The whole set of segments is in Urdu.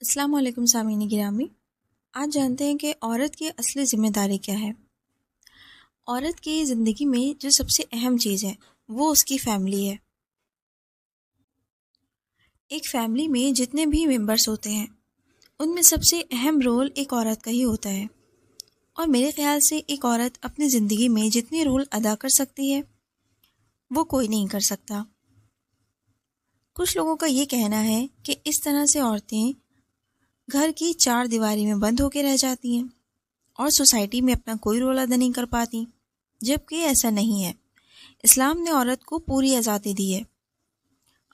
السلام علیکم سامعین گرامی۔ آج جانتے ہیں کہ عورت کی اصلی ذمہ داری کیا ہے۔ عورت کی زندگی میں جو سب سے اہم چیز ہے وہ اس کی فیملی ہے۔ ایک فیملی میں جتنے بھی ممبرس ہوتے ہیں ان میں سب سے اہم رول ایک عورت کا ہی ہوتا ہے، اور میرے خیال سے ایک عورت اپنی زندگی میں جتنے رول ادا کر سکتی ہے وہ کوئی نہیں کر سکتا۔ کچھ لوگوں کا یہ کہنا ہے کہ اس طرح سے عورتیں گھر کی چار دیواری میں بند ہو کے رہ جاتی ہیں اور سوسائٹی میں اپنا کوئی رول ادا نہیں کر پاتی، جبکہ ایسا نہیں ہے۔ اسلام نے عورت کو پوری آزادی دی ہے۔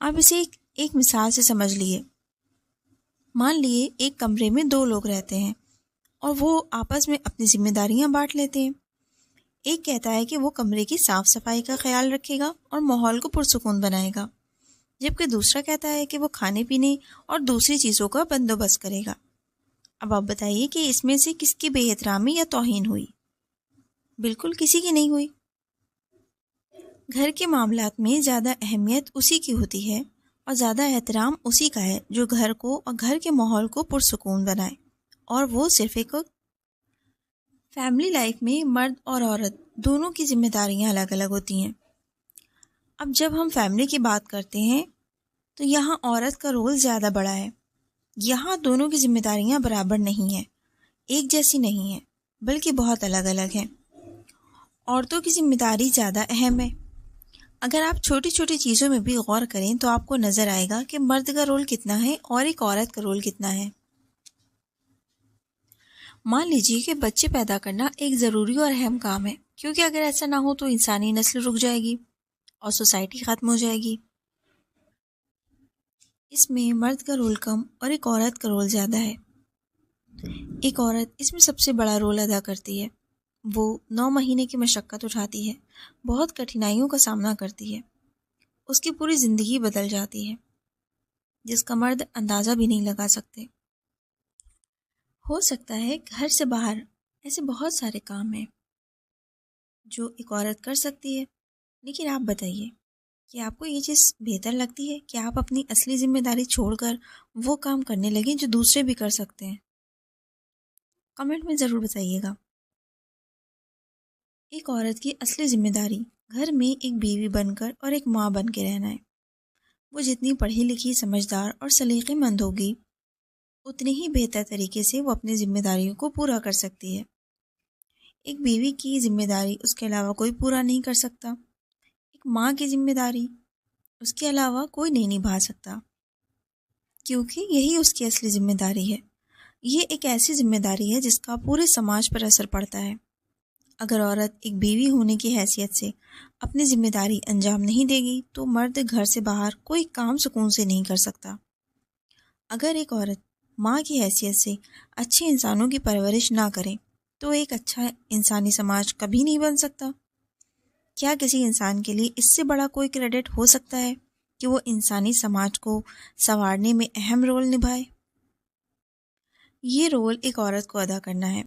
آپ اسے ایک مثال سے سمجھ لیے۔ مان لیے ایک کمرے میں دو لوگ رہتے ہیں اور وہ آپس میں اپنی ذمہ داریاں بانٹ لیتے ہیں۔ ایک کہتا ہے کہ وہ کمرے کی صاف صفائی کا خیال رکھے گا اور ماحول کو پرسکون بنائے گا، جبکہ دوسرا کہتا ہے کہ وہ کھانے پینے اور دوسری چیزوں کا بندوبست کرے گا۔ اب آپ بتائیے کہ اس میں سے کس کی بے احترامی یا توہین ہوئی؟ بالکل کسی کی نہیں ہوئی۔ گھر کے معاملات میں زیادہ اہمیت اسی کی ہوتی ہے اور زیادہ احترام اسی کا ہے جو گھر کو اور گھر کے ماحول کو پرسکون بنائے، اور وہ صرف ایک فیملی لائف میں مرد اور عورت دونوں کی ذمہ داریاں الگ الگ ہوتی ہیں۔ اب جب ہم فیملی کی بات کرتے ہیں تو یہاں عورت کا رول زیادہ بڑا ہے۔ یہاں دونوں کی ذمہ داریاں برابر نہیں ہیں، ایک جیسی نہیں ہیں، بلکہ بہت الگ الگ ہیں۔ عورتوں کی ذمہ داری زیادہ اہم ہے۔ اگر آپ چھوٹی چھوٹی چیزوں میں بھی غور کریں تو آپ کو نظر آئے گا کہ مرد کا رول کتنا ہے اور ایک عورت کا رول کتنا ہے۔ مان لیجیے کہ بچے پیدا کرنا ایک ضروری اور اہم کام ہے، کیونکہ اگر ایسا نہ ہو تو انسانی نسل رک جائے گی اور سوسائٹی ختم ہو جائے گی۔ اس میں مرد کا رول کم اور ایک عورت کا رول زیادہ ہے۔ ایک عورت اس میں سب سے بڑا رول ادا کرتی ہے۔ وہ 9 مہینے کی مشقت اٹھاتی ہے، بہت کٹھنائیوں کا سامنا کرتی ہے، اس کی پوری زندگی بدل جاتی ہے جس کا مرد اندازہ بھی نہیں لگا سکتے۔ ہو سکتا ہے گھر سے باہر ایسے بہت سارے کام ہیں جو ایک عورت کر سکتی ہے، لیکن آپ بتائیے کہ آپ کو یہ چیز بہتر لگتی ہے کہ آپ اپنی اصلی ذمہ داری چھوڑ کر وہ کام کرنے لگیں جو دوسرے بھی کر سکتے ہیں؟ کمنٹ میں ضرور بتائیے گا۔ ایک عورت کی اصلی ذمہ داری گھر میں ایک بیوی بن کر اور ایک ماں بن کے رہنا ہے۔ وہ جتنی پڑھی لکھی، سمجھدار اور سلیقے مند ہوگی اتنی ہی بہتر طریقے سے وہ اپنی ذمہ داریوں کو پورا کر سکتی ہے۔ ایک بیوی کی ذمہ داری اس کے علاوہ کوئی پورا نہیں کر سکتا۔ ایک ماں کی ذمہ داری اس کے علاوہ کوئی نہیں نبھا سکتا، کیونکہ یہی اس کی اصلی ذمہ داری ہے۔ یہ ایک ایسی ذمہ داری ہے جس کا پورے سماج پر اثر پڑتا ہے۔ اگر عورت ایک بیوی ہونے کی حیثیت سے اپنی ذمہ داری انجام نہیں دے گی تو مرد گھر سے باہر کوئی کام سکون سے نہیں کر سکتا۔ اگر ایک عورت ماں کی حیثیت سے اچھے انسانوں کی پرورش نہ کرے تو ایک اچھا انسانی سماج کبھی نہیں بن سکتا۔ کیا کسی انسان کے لیے اس سے بڑا کوئی کریڈٹ ہو سکتا ہے کہ وہ انسانی سماج کو سنوارنے میں اہم رول نبھائے؟ یہ رول ایک عورت کو ادا کرنا ہے۔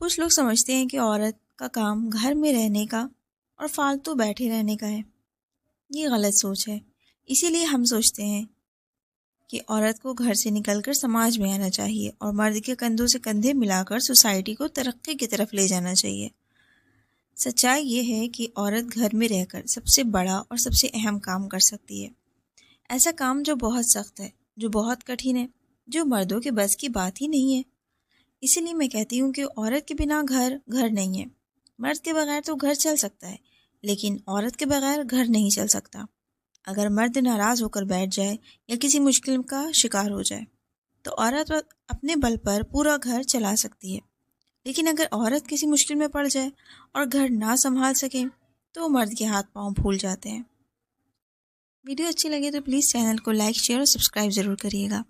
کچھ لوگ سمجھتے ہیں کہ عورت کا کام گھر میں رہنے کا اور فالتو بیٹھے رہنے کا ہے۔ یہ غلط سوچ ہے۔ اسی لیے ہم سوچتے ہیں کہ عورت کو گھر سے نکل کر سماج میں آنا چاہیے اور مرد کے کندھوں سے کندھے ملا کر سوسائٹی کو ترقی کی طرف لے جانا چاہیے۔ سچائی یہ ہے کہ عورت گھر میں رہ کر سب سے بڑا اور سب سے اہم کام کر سکتی ہے، ایسا کام جو بہت سخت ہے، جو بہت کٹھن ہے، جو مردوں کے بس کی بات ہی نہیں ہے۔ اسی لیے میں کہتی ہوں کہ عورت کے بنا گھر گھر نہیں ہے۔ مرد کے بغیر تو گھر چل سکتا ہے، لیکن عورت کے بغیر گھر نہیں چل سکتا۔ اگر مرد ناراض ہو کر بیٹھ جائے یا کسی مشکل کا شکار ہو جائے تو عورت اپنے بل پر پورا گھر چلا سکتی ہے، لیکن اگر عورت کسی مشکل میں پڑ جائے اور گھر نہ سنبھال سکے تو مرد کے ہاتھ پاؤں پھول جاتے ہیں۔ ویڈیو اچھی لگے تو پلیز چینل کو لائک، شیئر اور سبسکرائب ضرور کریے گا۔